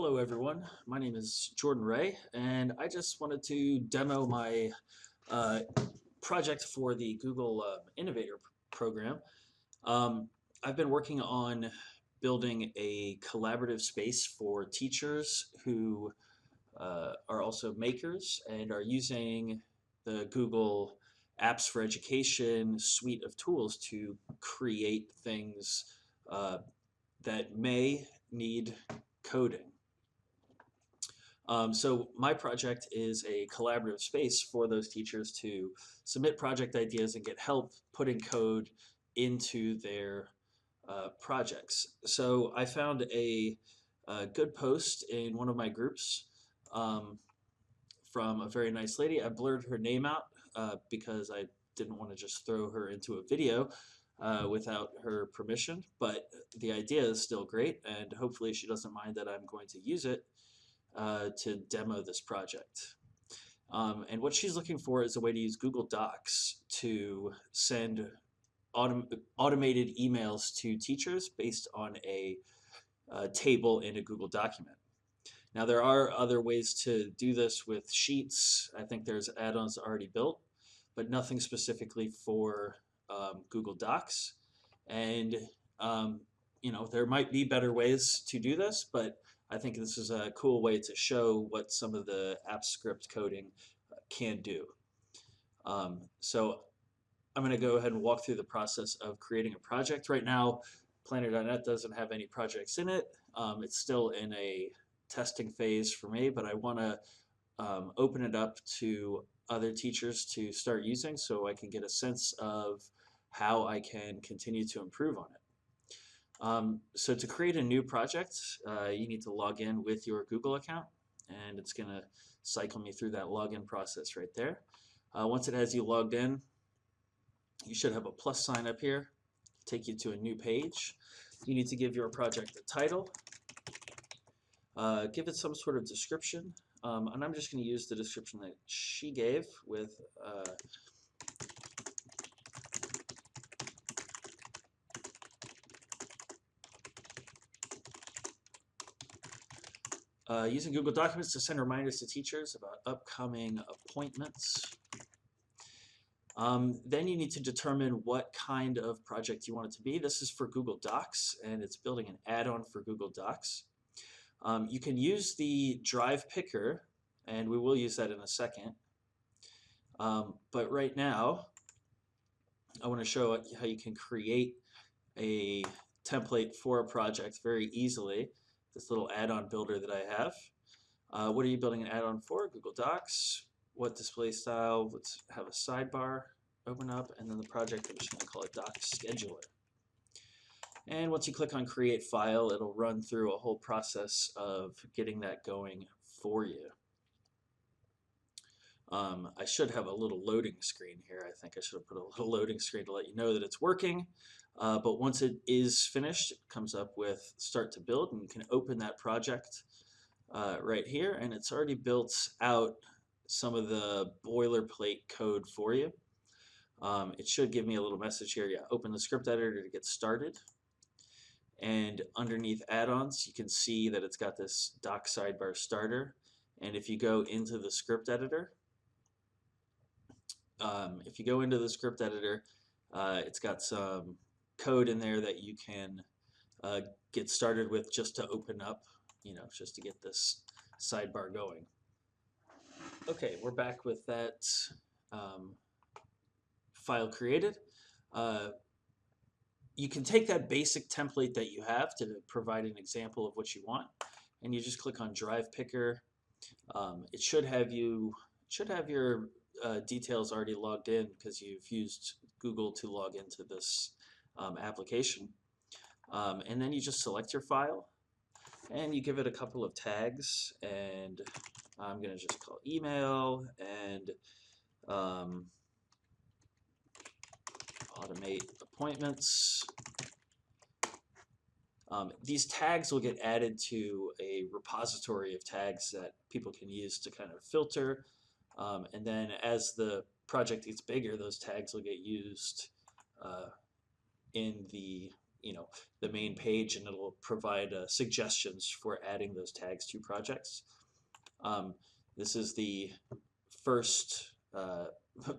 Hello everyone, my name is Jordan Ray and I just wanted to demo my uh, project for the Google Innovator Program. Um, I've been working on building a collaborative space for teachers who are also makers and are using the Google Apps for Education suite of tools to create things uh, that may need coding. So my project is a collaborative space for those teachers to submit project ideas and get help putting code into their projects. So I found a good post in one of my groups um, from a very nice lady. I blurred her name out because I didn't want to just throw her into a video without her permission, but the idea is still great, and hopefully she doesn't mind that I'm going to use it to demo this project. And what she's looking for is a way to use Google Docs to send automated emails to teachers based on a table in a Google document. Now there are other ways to do this with Sheets. I think there's add-ons already built, but nothing specifically for Google Docs. And um, there might be better ways to do this, but I think this is a cool way to show what some of the app script coding can do. So I'm going to go ahead and walk through the process of creating a project. Right now, plnnr.net doesn't have any projects in it. It's still in a testing phase for me, but I want to open it up to other teachers to start using so I can get a sense of how I can continue to improve on it. So to create a new project, you need to log in with your Google account, and it's going to cycle me through that login process right there. Once it has you logged in, you should have a plus sign up here, take you to a new page. You need to give your project a title, give it some sort of description, and I'm just going to use the description that she gave with using Google Documents to send reminders to teachers about upcoming appointments. Then you need to determine what kind of project you want it to be. This is for Google Docs, and it's building an add-on for Google Docs. You can use the Drive Picker, and we will use that in a second. But right now, I want to show how you can create a template for a project very easily. This little add-on builder that I have. What are you building an add-on for? Google Docs. What display style? Let's have a sidebar open up, and then the project, I'm just going to call it Doc Scheduler. And once you click on Create File, it'll run through a whole process of getting that going for you. I should have a little loading screen here. I think I should have put a little loading screen to let you know that it's working. But once it is finished, it comes up with Start to Build, and you can open that project right here, and it's already built out some of the boilerplate code for you. It should give me a little message here. Yeah, open the script editor to get started. And underneath add-ons, you can see that it's got this doc sidebar starter. And if you go into the script editor, it's got some code in there that you can get started with just to open up, just to get this sidebar going. Okay, we're back with that file created. You can take that basic template that you have to provide an example of what you want, and you just click on Drive Picker. It should have your details already logged in because you've used Google to log into this application. And then you just select your file, and you give it a couple of tags, and I'm going to just call email and automate appointments. These tags will get added to a repository of tags that people can use to kind of filter, and then as the project gets bigger, those tags will get used in the the main page, and it'll provide suggestions for adding those tags to projects. This is the first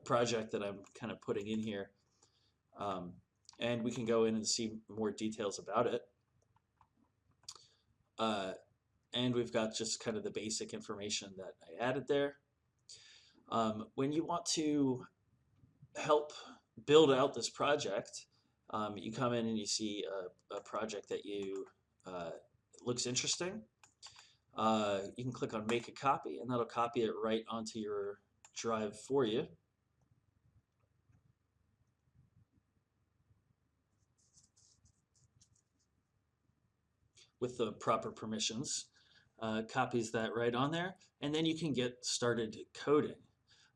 project that I'm kind of putting in here. And we can go in and see more details about it. And we've got just kind of the basic information that I added there. When you want to help build out this project, you come in and you see a project that you looks interesting. You can click on make a copy, and that'll copy it right onto your drive for you. With the proper permissions, copies that right on there, and then you can get started coding.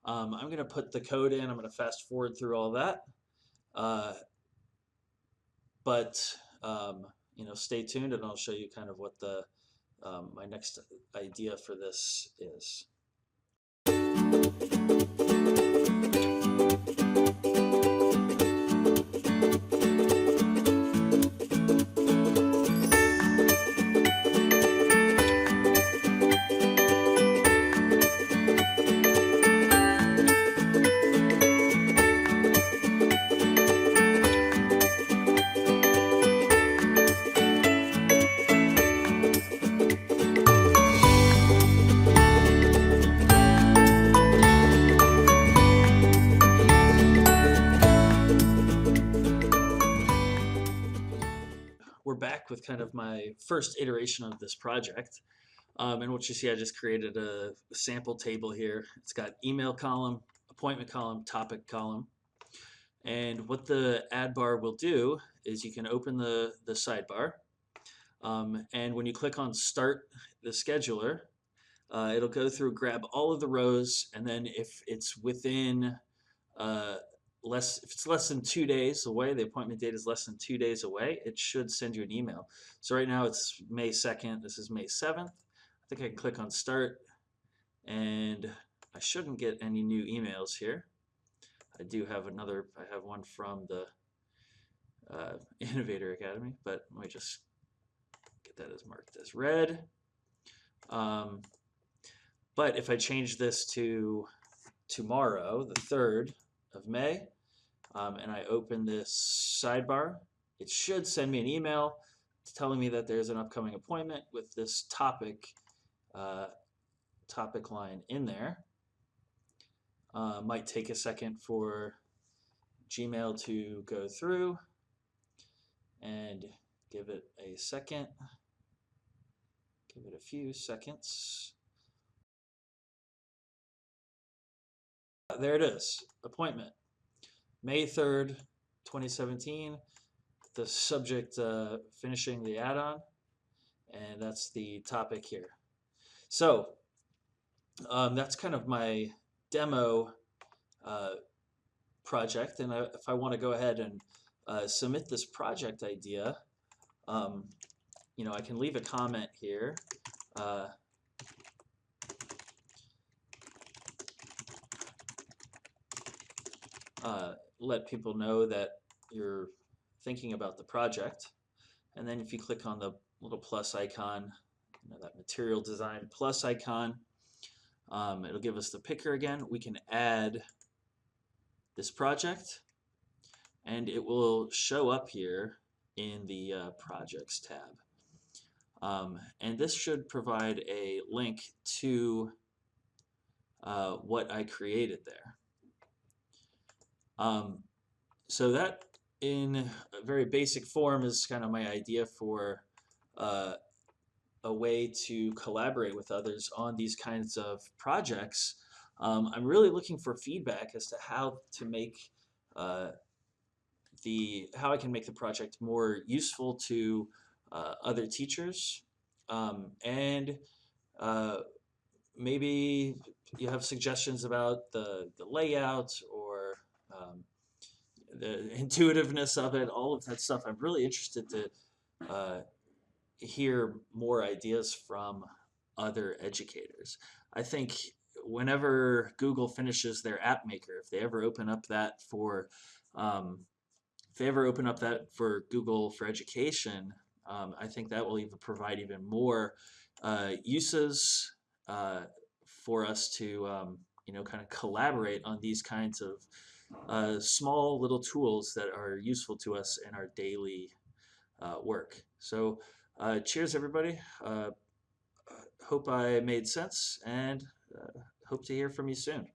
I'm going to put the code in. I'm going to fast forward through all that, but stay tuned, and I'll show you kind of what the my next idea for this is. We're back with kind of my first iteration of this project. And what you see, I just created a sample table here. It's got email column, appointment column, topic column. And what the add bar will do is you can open the sidebar. And when you click on start the scheduler, it'll go through, grab all of the rows, and then if it's within if it's less than 2 days away, the appointment date is less than 2 days away, it should send you an email. So right now it's May 2nd, this is May 7th. I think I can click on start, and I shouldn't get any new emails here. I do have I have one from the Innovator Academy, but let me just get that as marked as red. But if I change this to tomorrow, the 3rd of May, and I open this sidebar, it should send me an email telling me that there's an upcoming appointment with this topic line in there. Might take a second for Gmail to go through, and give it a second. Give it a few seconds. There it is, appointment, May 3rd, 2017. The subject, finishing the add-on, and that's the topic here. So that's kind of my demo project, and if I want to go ahead and submit this project idea, I can leave a comment here. Let people know that you're thinking about the project, and then if you click on the little plus icon, that material design plus icon, it'll give us the picker again. We can add this project, and it will show up here in the projects tab. And this should provide a link to what I created there. So that, in a very basic form, is kind of my idea for a way to collaborate with others on these kinds of projects. I'm really looking for feedback as to how to make how I can make the project more useful to other teachers, and maybe you have suggestions about the layout, or the intuitiveness of it, all of that stuff. I'm really interested to hear more ideas from other educators. I think whenever Google finishes their app maker, if they ever open up that for if they ever open up that for Google for Education, I think that will even provide even more uses for us to kind of collaborate on these kinds of small little tools that are useful to us in our daily work. So, cheers, everybody. Hope I made sense, and hope to hear from you soon.